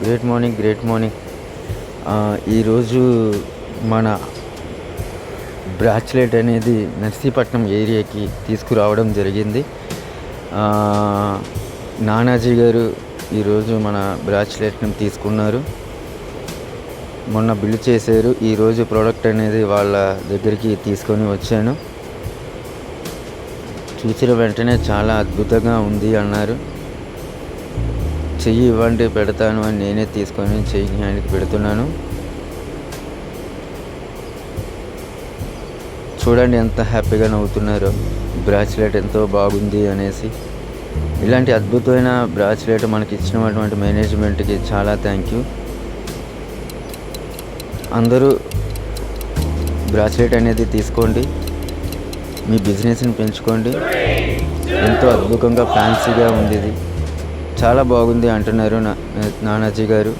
Great morning. ఈరోజు మన bracelet అనేది నర్సీపట్నం ఏరియాకి తీసుకురావడం జరిగింది. నానాజీ గారు ఈరోజు మన బ్రాచ్లెట్ని తీసుకున్నారు. మొన్న బిల్లు చేశారు. ఈరోజు ప్రోడక్ట్ అనేది వాళ్ళ దగ్గరికి తీసుకొని వచ్చాను. చూసిన వెంటనే చాలా అద్భుతంగా ఉంది అన్నారు. చెయ్యి ఇవ్వండి పెడతాను అని నేనే తీసుకొని చెయ్యి ఆయనకి పెడుతున్నాను. చూడండి ఎంత హ్యాపీగా నవ్వుతున్నారో. బ్రాచ్లెట్ ఎంతో బాగుంది అనేసి. ఇలాంటి అద్భుతమైన బ్రాచ్లెట్ మనకి ఇచ్చినటువంటి మేనేజ్మెంట్కి చాలా థ్యాంక్ యూ. అందరూ బ్రాచ్లెట్ అనేది తీసుకోండి, మీ బిజినెస్ని పెంచుకోండి. ఎంతో అద్భుతంగా ఫ్యాన్సీగా ఉంది, ఇది చాలా బాగుంది అంటున్నారు నానాజీ గారు.